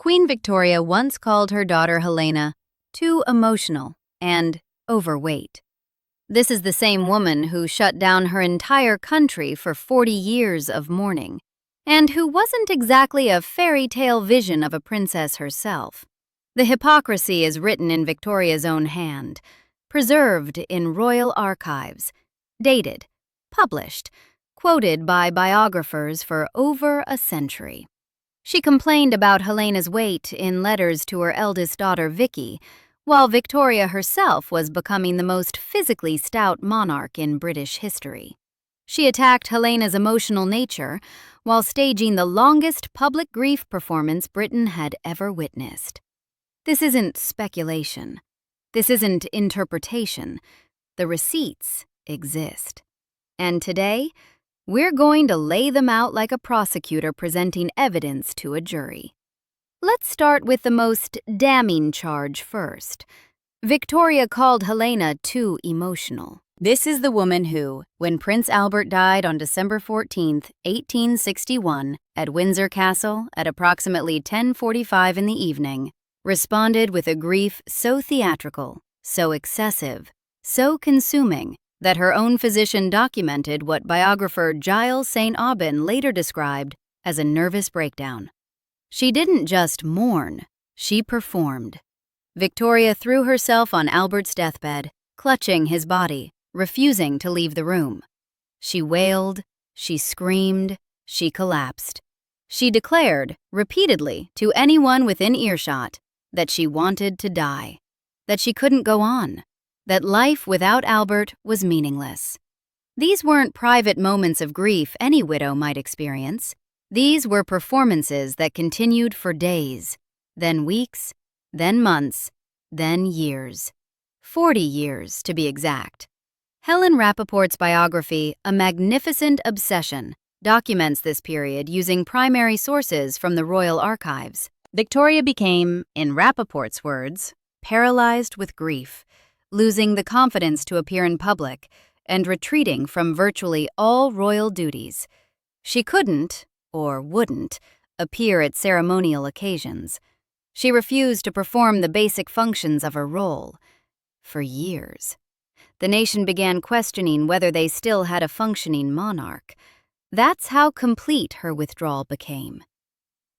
Queen Victoria once called her daughter Helena too emotional and overweight. This is the same woman who shut down her entire country for 40 years of mourning, and who wasn't exactly a fairy tale vision of a princess herself. The hypocrisy is written in Victoria's own hand, preserved in royal archives, dated, published, quoted by biographers for over a century. She complained about Helena's weight in letters to her eldest daughter, Vicky, while Victoria herself was becoming the most physically stout monarch in British history. She attacked Helena's emotional nature while staging the longest public grief performance Britain had ever witnessed. This isn't speculation. This isn't interpretation. The receipts exist. And today, we're going to lay them out like a prosecutor presenting evidence to a jury. Let's start with the most damning charge first. Victoria called Helena too emotional. This is the woman who, when Prince Albert died on December 14, 1861, at Windsor Castle at approximately 10:45 in the evening, responded with a grief so theatrical, so excessive, so consuming, that her own physician documented what biographer Giles St. Aubyn later described as a nervous breakdown. She didn't just mourn, she performed. Victoria threw herself on Albert's deathbed, clutching his body, refusing to leave the room. She wailed, she screamed, she collapsed. She declared, repeatedly, to anyone within earshot, that she wanted to die, that she couldn't go on, that life without Albert was meaningless. These weren't private moments of grief any widow might experience. These were performances that continued for days, then weeks, then months, then years. 40 years, to be exact. Helen Rappaport's biography, A Magnificent Obsession, documents this period using primary sources from the royal archives. Victoria became, in Rappaport's words, paralyzed with grief, losing the confidence to appear in public and retreating from virtually all royal duties. She couldn't, or wouldn't, appear at ceremonial occasions. She refused to perform the basic functions of her role. For years. The nation began questioning whether they still had a functioning monarch. That's how complete her withdrawal became.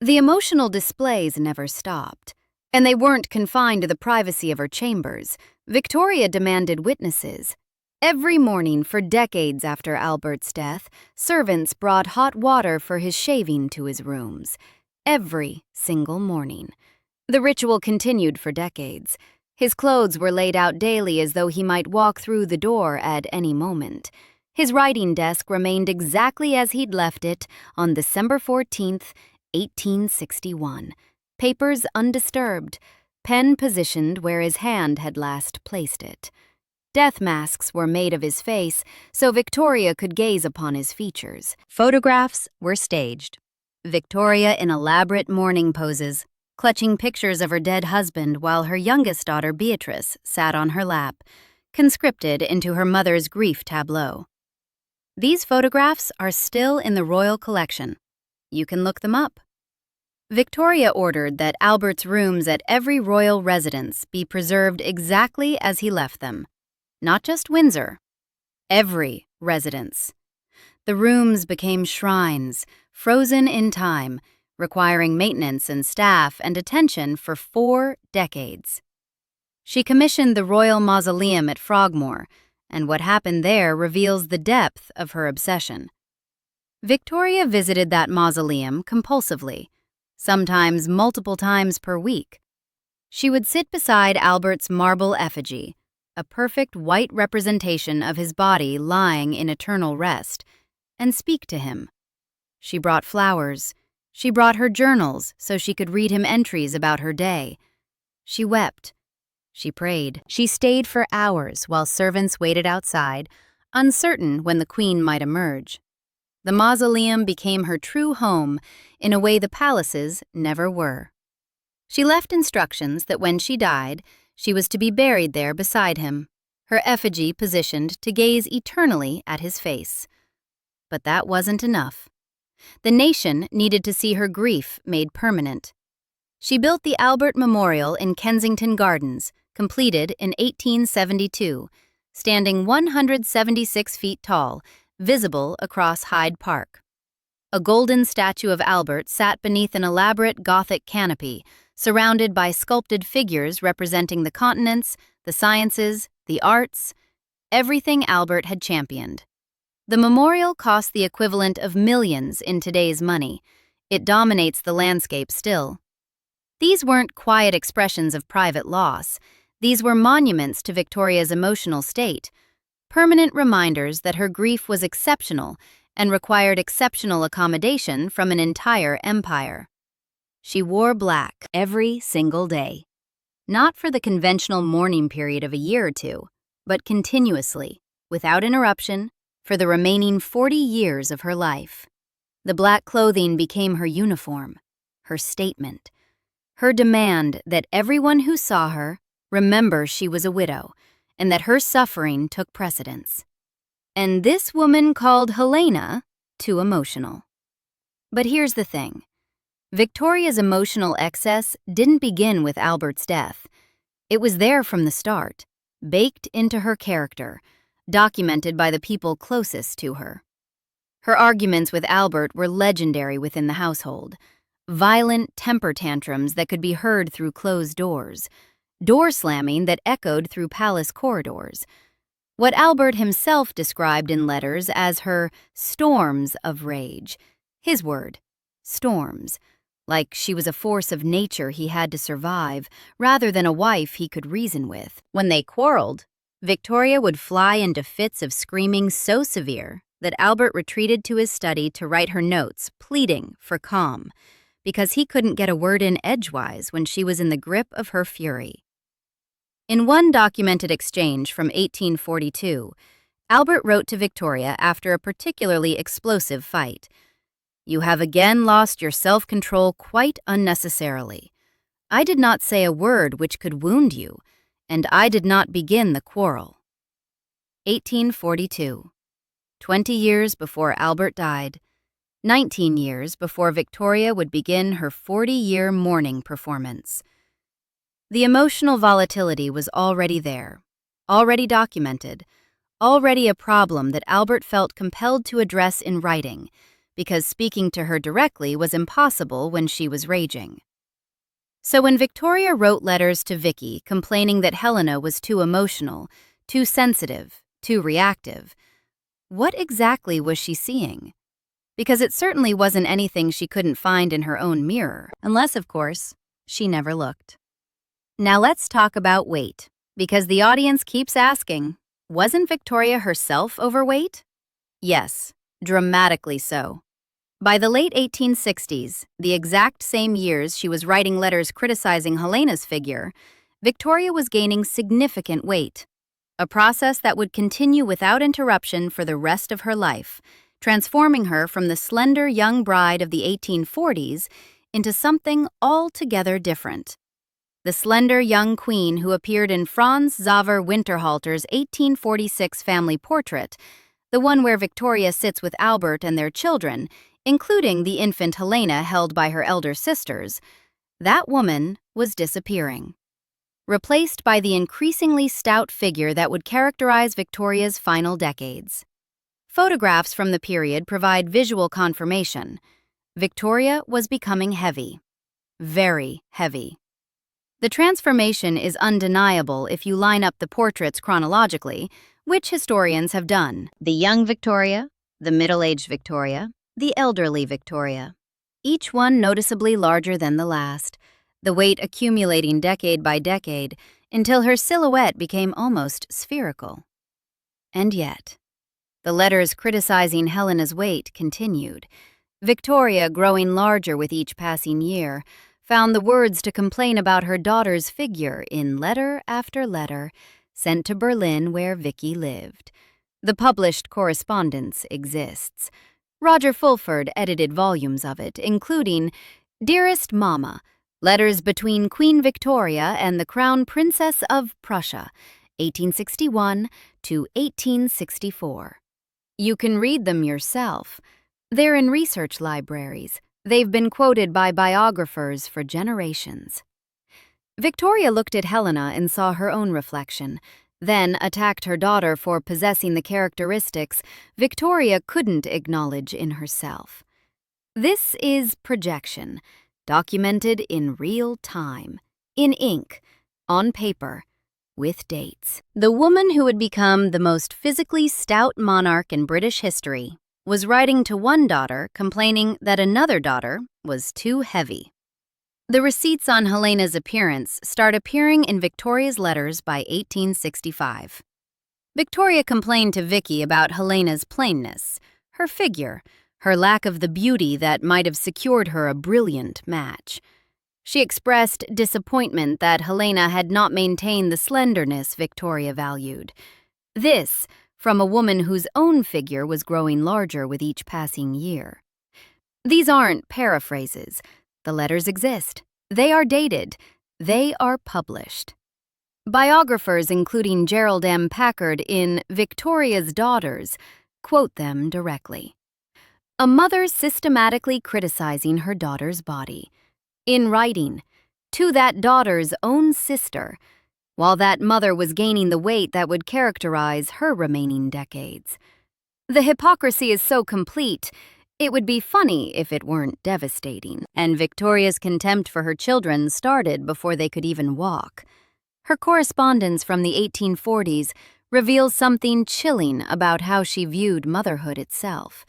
The emotional displays never stopped, and they weren't confined to the privacy of her chambers. Victoria demanded witnesses. Every morning for decades after Albert's death, servants brought hot water for his shaving to his rooms. Every single morning. The ritual continued for decades. His clothes were laid out daily as though he might walk through the door at any moment. His writing desk remained exactly as he'd left it on December 14th, 1861. Papers undisturbed, pen positioned where his hand had last placed it. Death masks were made of his face so Victoria could gaze upon his features. Photographs were staged. Victoria in elaborate mourning poses, clutching pictures of her dead husband while her youngest daughter Beatrice sat on her lap, conscripted into her mother's grief tableau. These photographs are still in the royal collection. You can look them up. Victoria ordered that Albert's rooms at every royal residence be preserved exactly as he left them. Not just Windsor. Every residence. The rooms became shrines, frozen in time, requiring maintenance and staff and attention for 4 decades. She commissioned the Royal Mausoleum at Frogmore, and what happened there reveals the depth of her obsession. Victoria visited that mausoleum compulsively, sometimes multiple times per week. She would sit beside Albert's marble effigy, a perfect white representation of his body lying in eternal rest, and speak to him. She brought flowers. She brought her journals so she could read him entries about her day. She wept. She prayed. She stayed for hours while servants waited outside, uncertain when the Queen might emerge. The mausoleum became her true home in a way the palaces never were. She left instructions that when she died, she was to be buried there beside him, her effigy positioned to gaze eternally at his face. But that wasn't enough. The nation needed to see her grief made permanent. She built the Albert Memorial in Kensington Gardens, completed in 1872, standing 176 feet tall, visible across Hyde Park. A golden statue of Albert sat beneath an elaborate Gothic canopy, surrounded by sculpted figures representing the continents, the sciences, the arts, everything Albert had championed. The memorial cost the equivalent of millions in today's money. It dominates the landscape still. These weren't quiet expressions of private loss. These were monuments to Victoria's emotional state, permanent reminders that her grief was exceptional and required exceptional accommodation from an entire empire. She wore black every single day, not for the conventional mourning period of a year or two, but continuously, without interruption, for the remaining 40 years of her life. The black clothing became her uniform, her statement, her demand that everyone who saw her remember she was a widow and that her suffering took precedence. And this woman called Helena too emotional. But here's the thing. Victoria's emotional excess didn't begin with Albert's death. It was there from the start, baked into her character, documented by the people closest to her. Her arguments with Albert were legendary within the household. Violent temper tantrums that could be heard through closed doors, door slamming that echoed through palace corridors. What Albert himself described in letters as her storms of rage. His word, storms, like she was a force of nature he had to survive, rather than a wife he could reason with. When they quarreled, Victoria would fly into fits of screaming so severe that Albert retreated to his study to write her notes, pleading for calm, because he couldn't get a word in edgewise when she was in the grip of her fury. In one documented exchange from 1842, Albert wrote to Victoria after a particularly explosive fight, "You have again lost your self-control quite unnecessarily. I did not say a word which could wound you, and I did not begin the quarrel." 1842. 20 years before Albert died, 19 years before Victoria would begin her 40-year mourning performance. The emotional volatility was already there, already documented, already a problem that Albert felt compelled to address in writing, because speaking to her directly was impossible when she was raging. So when Victoria wrote letters to Vicky complaining that Helena was too emotional, too sensitive, too reactive, what exactly was she seeing? Because it certainly wasn't anything she couldn't find in her own mirror, unless, of course, she never looked. Now let's talk about weight, because the audience keeps asking, wasn't Victoria herself overweight? Yes, dramatically so. By the late 1860s, the exact same years she was writing letters criticizing Helena's figure, Victoria was gaining significant weight, a process that would continue without interruption for the rest of her life, transforming her from the slender young bride of the 1840s into something altogether different. The slender young queen who appeared in Franz Xaver Winterhalter's 1846 family portrait, the one where Victoria sits with Albert and their children, including the infant Helena held by her elder sisters, that woman was disappearing, replaced by the increasingly stout figure that would characterize Victoria's final decades. Photographs from the period provide visual confirmation. Victoria was becoming heavy, very heavy. The transformation is undeniable if you line up the portraits chronologically, which historians have done. The young Victoria, the middle-aged Victoria, the elderly Victoria. Each one noticeably larger than the last, the weight accumulating decade by decade until her silhouette became almost spherical. And yet, the letters criticizing Helena's weight continued. Victoria, growing larger with each passing year, found the words to complain about her daughter's figure in letter after letter sent to Berlin where Vicky lived. The published correspondence exists. Roger Fulford edited volumes of it, including Dearest Mama, Letters Between Queen Victoria and the Crown Princess of Prussia, 1861 to 1864. You can read them yourself. They're in research libraries. They've been quoted by biographers for generations. Victoria looked at Helena and saw her own reflection, then attacked her daughter for possessing the characteristics Victoria couldn't acknowledge in herself. This is projection, documented in real time, in ink, on paper, with dates. The woman who had become the most physically stout monarch in British history was writing to one daughter complaining that another daughter was too heavy. The receipts on Helena's appearance start appearing in Victoria's letters by 1865. Victoria complained to Vicky about Helena's plainness, her figure, her lack of the beauty that might have secured her a brilliant match. She expressed disappointment that Helena had not maintained the slenderness Victoria valued. This from a woman whose own figure was growing larger with each passing year. These aren't paraphrases. The letters exist. They are dated. They are published. Biographers, including Gerald M. Packard in Victoria's Daughters, quote them directly. A mother systematically criticizing her daughter's body. In writing, to that daughter's own sister, while that mother was gaining the weight that would characterize her remaining decades. The hypocrisy is so complete, it would be funny if it weren't devastating, and Victoria's contempt for her children started before they could even walk. Her correspondence from the 1840s reveals something chilling about how she viewed motherhood itself.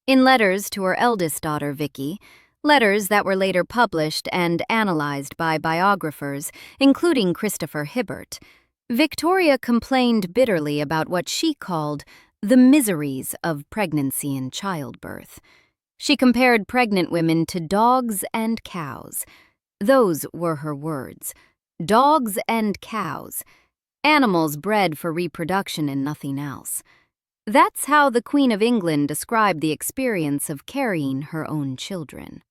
In letters to her eldest daughter, Vicky, letters that were later published and analyzed by biographers, including Christopher Hibbert, Victoria complained bitterly about what she called the miseries of pregnancy and childbirth. She compared pregnant women to dogs and cows. Those were her words. Dogs and cows. Animals bred for reproduction and nothing else. That's how the Queen of England described the experience of carrying her own children.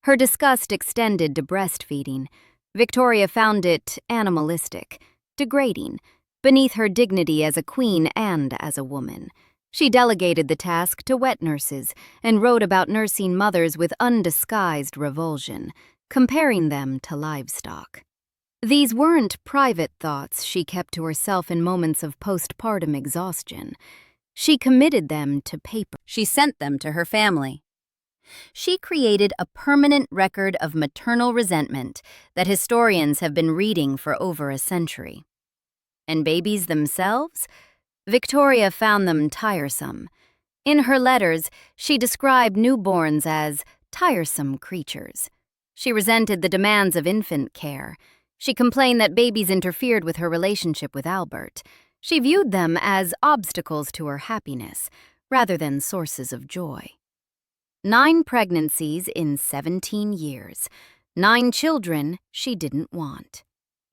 Her disgust extended to breastfeeding. Victoria found it animalistic, degrading, beneath her dignity as a queen and as a woman. She delegated the task to wet nurses and wrote about nursing mothers with undisguised revulsion, comparing them to livestock. These weren't private thoughts she kept to herself in moments of postpartum exhaustion. She committed them to paper. She sent them to her family. She created a permanent record of maternal resentment that historians have been reading for over a century. And babies themselves? Victoria found them tiresome. In her letters, she described newborns as tiresome creatures. She resented the demands of infant care. She complained that babies interfered with her relationship with Albert. She viewed them as obstacles to her happiness, rather than sources of joy. 9 pregnancies in 17 years. 9 children she didn't want.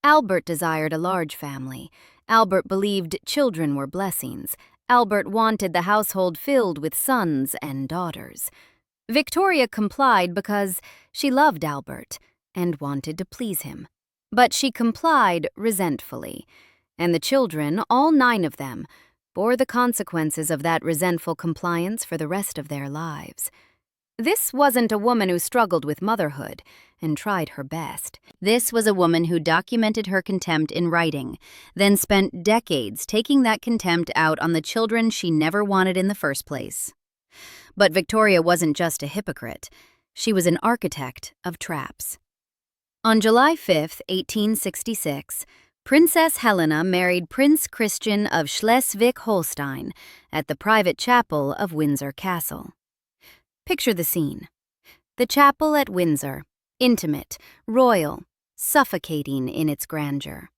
Albert desired a large family. Albert believed children were blessings. Albert wanted the household filled with sons and daughters. Victoria complied because she loved Albert and wanted to please him. But she complied resentfully, and the children, all 9 of them, bore the consequences of that resentful compliance for the rest of their lives. This wasn't a woman who struggled with motherhood and tried her best. This was a woman who documented her contempt in writing, then spent decades taking that contempt out on the children she never wanted in the first place. But Victoria wasn't just a hypocrite. She was an architect of traps. On July 5, 1866, Princess Helena married Prince Christian of Schleswig-Holstein at the private chapel of Windsor Castle. Picture the scene. The chapel at Windsor, intimate, royal, suffocating in its grandeur.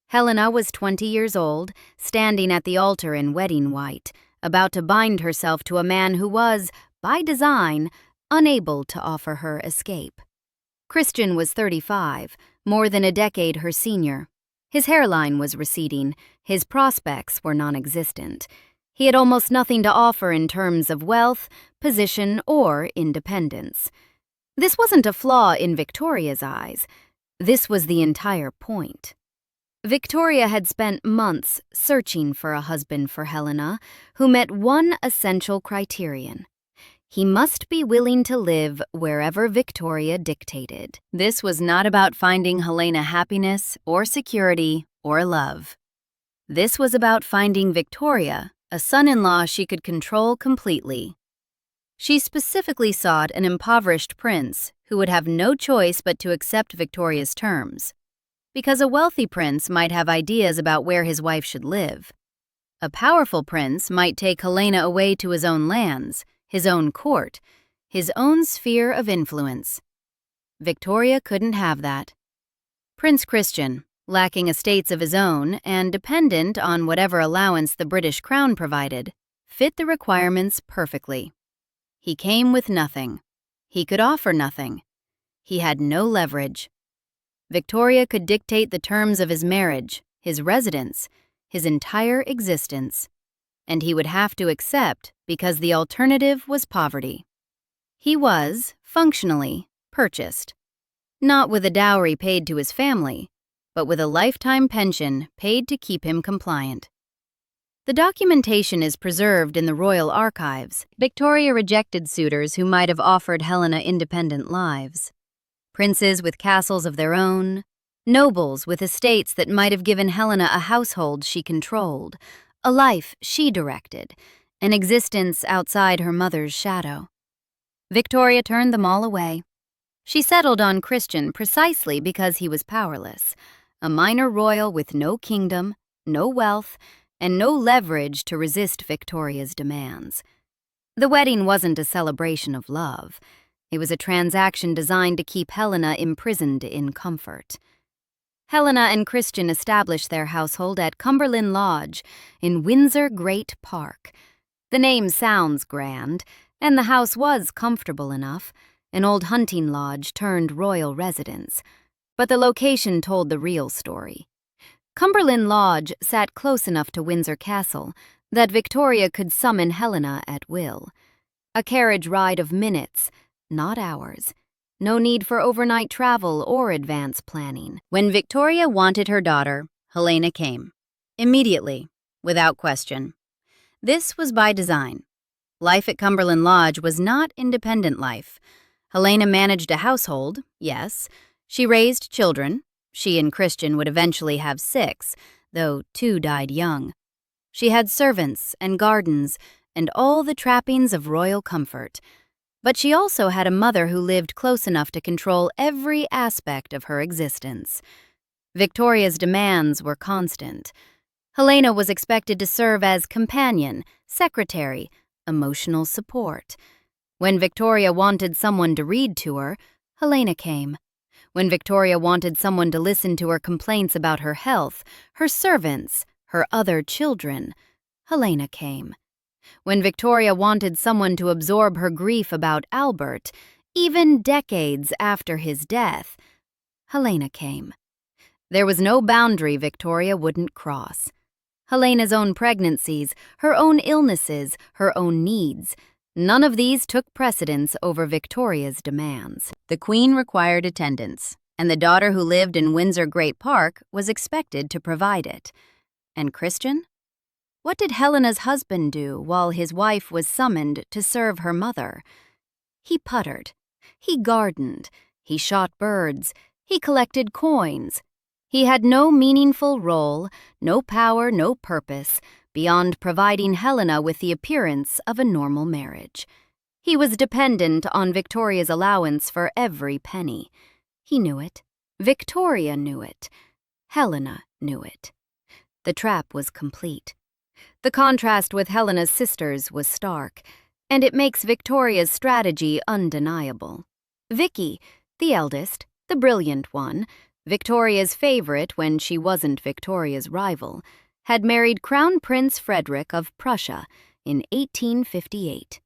Helena was 20 years old, standing at the altar in wedding white, about to bind herself to a man who was, by design, unable to offer her escape. Christian was 35, more than a decade her senior. His hairline was receding, his prospects were non-existent. He had almost nothing to offer in terms of wealth, position, or independence. This wasn't a flaw in Victoria's eyes. This was the entire point. Victoria had spent months searching for a husband for Helena who met one essential criterion. He must be willing to live wherever Victoria dictated. This was not about finding Helena happiness or security or love. This was about finding Victoria, a son-in-law she could control completely. She specifically sought an impoverished prince who would have no choice but to accept Victoria's terms, because a wealthy prince might have ideas about where his wife should live. A powerful prince might take Helena away to his own lands, his own court, his own sphere of influence. Victoria couldn't have that. Prince Christian, lacking estates of his own and dependent on whatever allowance the British Crown provided, fit the requirements perfectly. He came with nothing. He could offer nothing. He had no leverage. Victoria could dictate the terms of his marriage, his residence, his entire existence, and he would have to accept because the alternative was poverty. He was, functionally, purchased, not with a dowry paid to his family, but with a lifetime pension paid to keep him compliant. The documentation is preserved in the royal archives. Victoria rejected suitors who might have offered Helena independent lives. Princes with castles of their own, nobles with estates that might have given Helena a household she controlled, a life she directed, an existence outside her mother's shadow. Victoria turned them all away. She settled on Christian precisely because he was powerless, a minor royal with no kingdom, no wealth, and no leverage to resist Victoria's demands. The wedding wasn't a celebration of love. It was a transaction designed to keep Helena imprisoned in comfort. Helena and Christian established their household at Cumberland Lodge in Windsor Great Park. The name sounds grand, and the house was comfortable enough, an old hunting lodge turned royal residence. But the location told the real story. Cumberland Lodge sat close enough to Windsor Castle that Victoria could summon Helena at will. A carriage ride of minutes, not hours. No need for overnight travel or advance planning. When Victoria wanted her daughter, Helena came. Immediately, without question. This was by design. Life at Cumberland Lodge was not independent life. Helena managed a household, yes. She raised children. She and Christian would eventually have 6, though 2 died young. She had servants and gardens and all the trappings of royal comfort. But she also had a mother who lived close enough to control every aspect of her existence. Victoria's demands were constant. Helena was expected to serve as companion, secretary, emotional support. When Victoria wanted someone to read to her, Helena came. When Victoria wanted someone to listen to her complaints about her health, her servants, her other children, Helena came. When Victoria wanted someone to absorb her grief about Albert, even decades after his death, Helena came. There was no boundary Victoria wouldn't cross. Helena's own pregnancies, her own illnesses, her own needs, none of these took precedence over Victoria's demands. The Queen required attendance, and the daughter who lived in Windsor Great Park was expected to provide it. And Christian? What did Helena's husband do while his wife was summoned to serve her mother? He puttered. He gardened. He shot birds. He collected coins. He had no meaningful role, no power, no purpose, beyond providing Helena with the appearance of a normal marriage. He was dependent on Victoria's allowance for every penny. He knew it. Victoria knew it. Helena knew it. The trap was complete. The contrast with Helena's sisters was stark, and it makes Victoria's strategy undeniable. Vicky, the eldest, the brilliant one, Victoria's favorite when she wasn't Victoria's rival, had married Crown Prince Frederick of Prussia in 1858.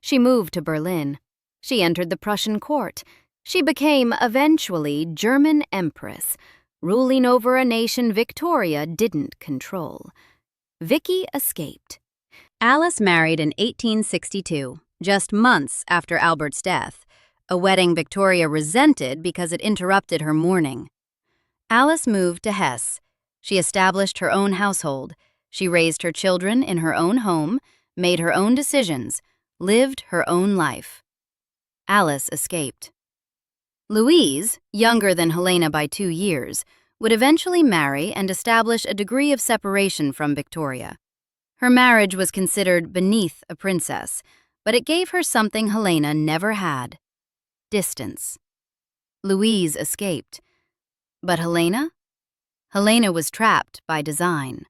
She moved to Berlin. She entered the Prussian court. She became, eventually, German Empress, ruling over a nation Victoria didn't control. Vicky escaped. Alice married in 1862, just months after Albert's death, a wedding Victoria resented because it interrupted her mourning. Alice moved to Hesse. She established her own household. She raised her children in her own home, made her own decisions, lived her own life. Alice escaped. Louise, younger than Helena by 2 years, would eventually marry and establish a degree of separation from Victoria. Her marriage was considered beneath a princess, but it gave her something Helena never had: distance. Louise escaped. But Helena? Helena was trapped by design,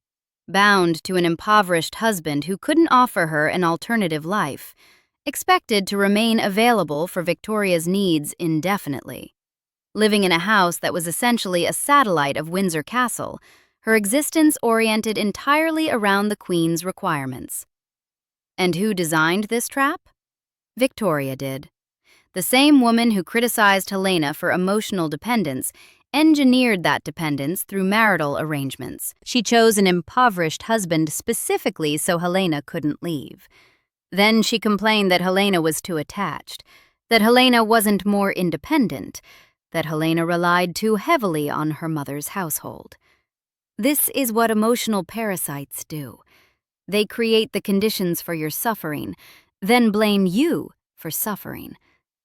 bound to an impoverished husband who couldn't offer her an alternative life, expected to remain available for Victoria's needs indefinitely. Living in a house that was essentially a satellite of Windsor Castle, her existence oriented entirely around the Queen's requirements. And who designed this trap? Victoria did. The same woman who criticized Helena for emotional dependence engineered that dependence through marital arrangements. She chose an impoverished husband specifically so Helena couldn't leave. Then she complained that Helena was too attached, that Helena wasn't more independent, that Helena relied too heavily on her mother's household. This is what emotional parasites do. They create the conditions for your suffering, then blame you for suffering.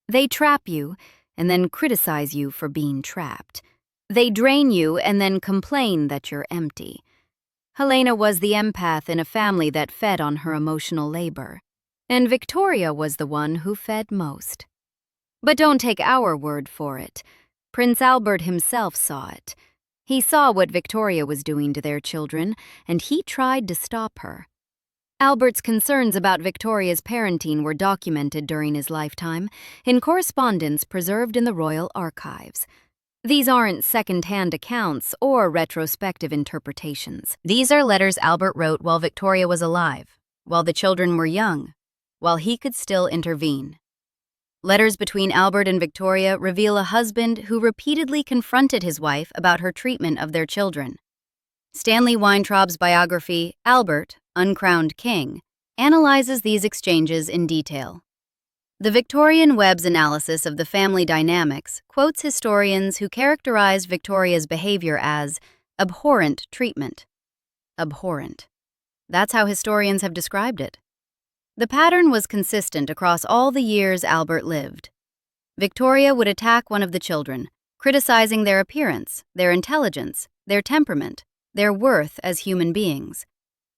They trap you and then criticize you for being trapped. They drain you and then complain that you're empty. Helena was the empath in a family that fed on her emotional labor, and Victoria was the one who fed most. But don't take our word for it. Prince Albert himself saw it. He saw what Victoria was doing to their children, and he tried to stop her. Albert's concerns about Victoria's parenting were documented during his lifetime in correspondence preserved in the royal archives. These aren't second-hand accounts or retrospective interpretations. These are letters Albert wrote while Victoria was alive, while the children were young, while he could still intervene. Letters between Albert and Victoria reveal a husband who repeatedly confronted his wife about her treatment of their children. Stanley Weintraub's biography, Albert, Uncrowned King, analyzes these exchanges in detail. The Victorian Webb's analysis of the family dynamics quotes historians who characterized Victoria's behavior as abhorrent treatment. Abhorrent. That's how historians have described it. The pattern was consistent across all the years Albert lived. Victoria would attack one of the children, criticizing their appearance, their intelligence, their temperament, their worth as human beings.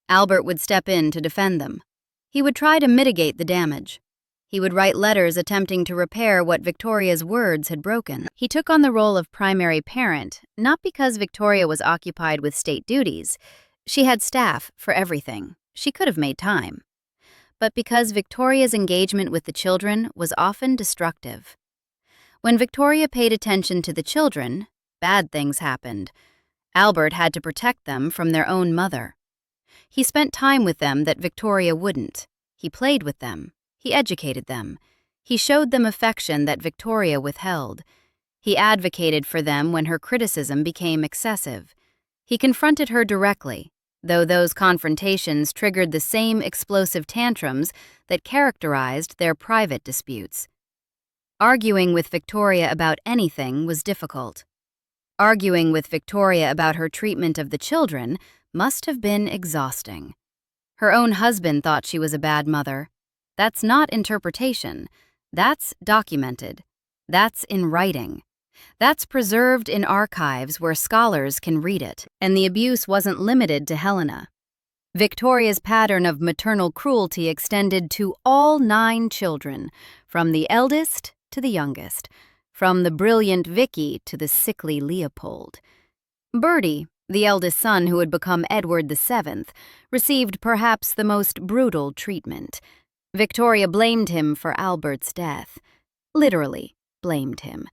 Albert would step in to defend them. He would try to mitigate the damage. He would write letters attempting to repair what Victoria's words had broken. He took on the role of primary parent, not because Victoria was occupied with state duties. She had staff for everything. She could have made time. But because Victoria's engagement with the children was often destructive. When Victoria paid attention to the children, bad things happened. Albert had to protect them from their own mother. He spent time with them that Victoria wouldn't. He played with them. He educated them. He showed them affection that Victoria withheld. He advocated for them when her criticism became excessive. He confronted her directly, though those confrontations triggered the same explosive tantrums that characterized their private disputes. Arguing with Victoria about anything was difficult. Arguing with Victoria about her treatment of the children must have been exhausting. Her own husband thought she was a bad mother. That's not interpretation. That's documented. That's in writing. That's preserved in archives where scholars can read it. And the abuse wasn't limited to Helena. Victoria's pattern of maternal cruelty extended to all 9 children, from the eldest to the youngest, from the brilliant Vicky to the sickly Leopold. Bertie, the eldest son who had become Edward VII, received perhaps the most brutal treatment. Victoria blamed him for Albert's death. Literally blamed him.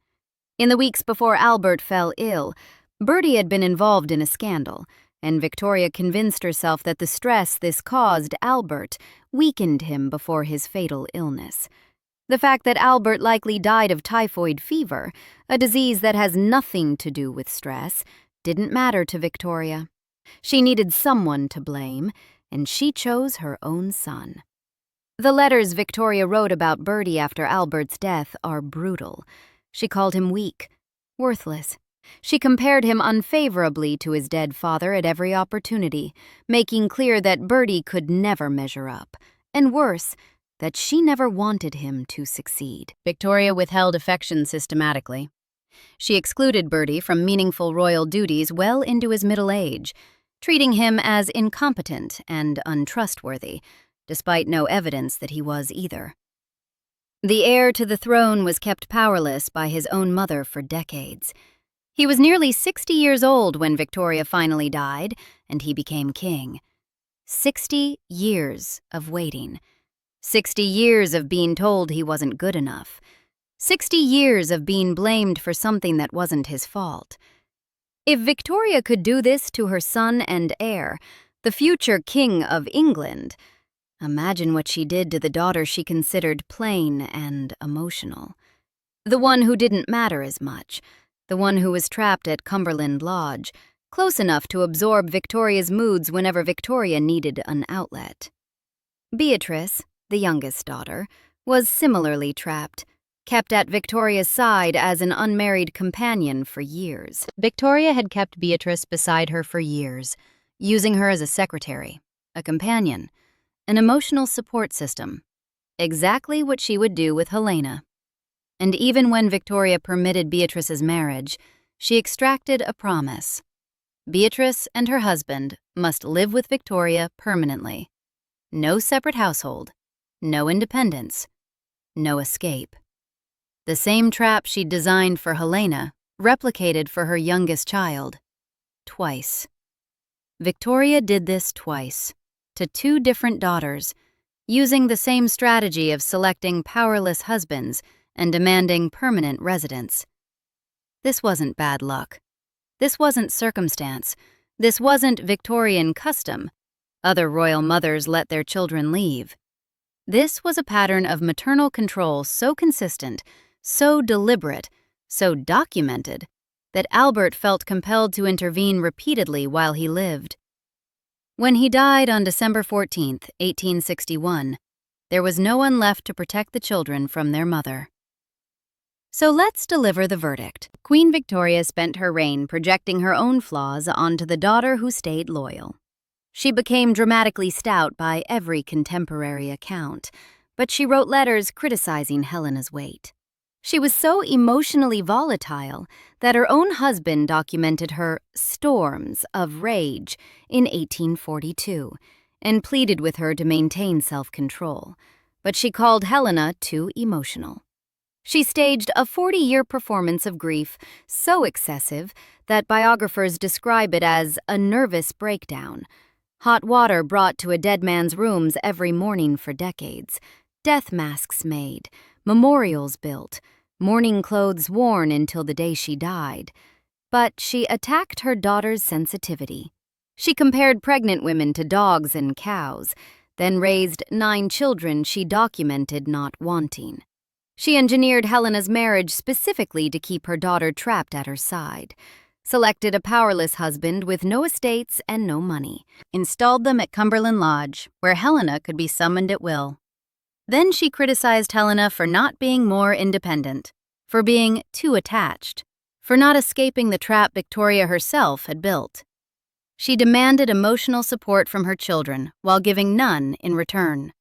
In the weeks before Albert fell ill, Bertie had been involved in a scandal, and Victoria convinced herself that the stress this caused Albert weakened him before his fatal illness. The fact that Albert likely died of typhoid fever, a disease that has nothing to do with stress, didn't matter to Victoria. She needed someone to blame, and she chose her own son. The letters Victoria wrote about Bertie after Albert's death are brutal. She called him weak, worthless. She compared him unfavorably to his dead father at every opportunity, making clear that Bertie could never measure up. And worse, that she never wanted him to succeed. Victoria withheld affection systematically. She excluded Bertie from meaningful royal duties well into his middle age, treating him as incompetent and untrustworthy, despite no evidence that he was either. The heir to the throne was kept powerless by his own mother for decades. He was nearly 60 years old when Victoria finally died, and he became king. 60 years of waiting. 60 years of being told he wasn't good enough. 60 years of being blamed for something that wasn't his fault. If Victoria could do this to her son and heir, the future King of England, imagine what she did to the daughter she considered plain and emotional. The one who didn't matter as much, the one who was trapped at Cumberland Lodge, close enough to absorb Victoria's moods whenever Victoria needed an outlet. Beatrice, the youngest daughter, was similarly trapped, kept at Victoria's side as an unmarried companion for years. Victoria had kept Beatrice beside her for years, using her as a secretary, a companion, an emotional support system, exactly what she would do with Helena. And even when Victoria permitted Beatrice's marriage, she extracted a promise. Beatrice and her husband must live with Victoria permanently. No separate household, no independence, no escape. The same trap she'd designed for Helena, replicated for her youngest child. Twice. Victoria did this twice, to two different daughters, using the same strategy of selecting powerless husbands and demanding permanent residence. This wasn't bad luck. This wasn't circumstance. This wasn't Victorian custom. Other royal mothers let their children leave. This was a pattern of maternal control so consistent, so deliberate, so documented, that Albert felt compelled to intervene repeatedly while he lived. When he died on December 14, 1861, there was no one left to protect the children from their mother. So let's deliver the verdict. Queen Victoria spent her reign projecting her own flaws onto the daughter who stayed loyal. She became dramatically stout by every contemporary account, but she wrote letters criticizing Helena's weight. She was so emotionally volatile that her own husband documented her storms of rage in 1842 and pleaded with her to maintain self-control, but she called Helena too emotional. She staged a 40-year performance of grief so excessive that biographers describe it as a nervous breakdown. Hot water brought to a dead man's rooms every morning for decades, death masks made, memorials built, mourning clothes worn until the day she died. But she attacked her daughter's sensitivity. She compared pregnant women to dogs and cows, then raised 9 children she documented not wanting. She engineered Helena's marriage specifically to keep her daughter trapped at her side, selected a powerless husband with no estates and no money, installed them at Cumberland Lodge, where Helena could be summoned at will. Then she criticized Helena for not being more independent, for being too attached, for not escaping the trap Victoria herself had built. She demanded emotional support from her children while giving none in return.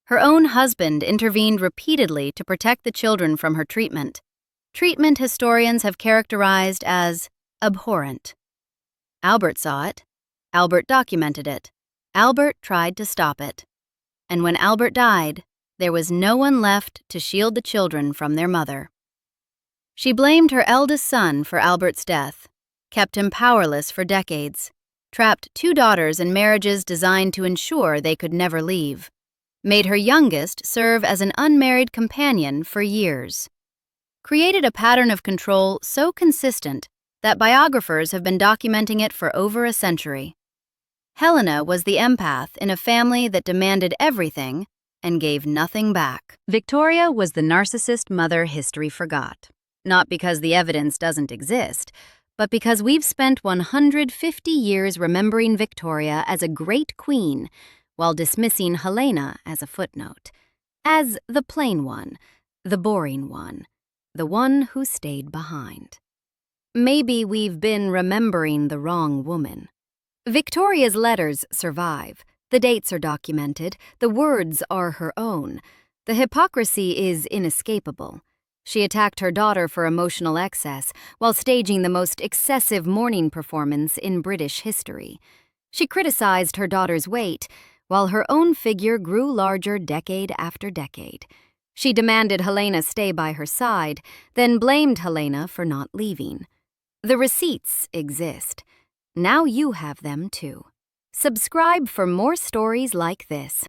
Her own husband intervened repeatedly to protect the children from her treatment historians have characterized as abhorrent. Albert saw it. Albert documented it. Albert tried to stop it. And when Albert died, there was no one left to shield the children from their mother. She blamed her eldest son for Albert's death, kept him powerless for decades, trapped 2 daughters in marriages designed to ensure they could never leave, made her youngest serve as an unmarried companion for years, created a pattern of control so consistent that biographers have been documenting it for over a century. Helena was the empath in a family that demanded everything and gave nothing back. Victoria was the narcissist mother history forgot, not because the evidence doesn't exist, but because we've spent 150 years remembering Victoria as a great queen while dismissing Helena as a footnote, as the plain one, the boring one, the one who stayed behind. Maybe we've been remembering the wrong woman. Victoria's letters survive, The dates are documented, the words are her own. The hypocrisy is inescapable. She attacked her daughter for emotional excess while staging the most excessive mourning performance in British history. She criticized her daughter's weight, while her own figure grew larger decade after decade. She demanded Helena stay by her side, then blamed Helena for not leaving. The receipts exist. Now you have them too. Subscribe for more stories like this.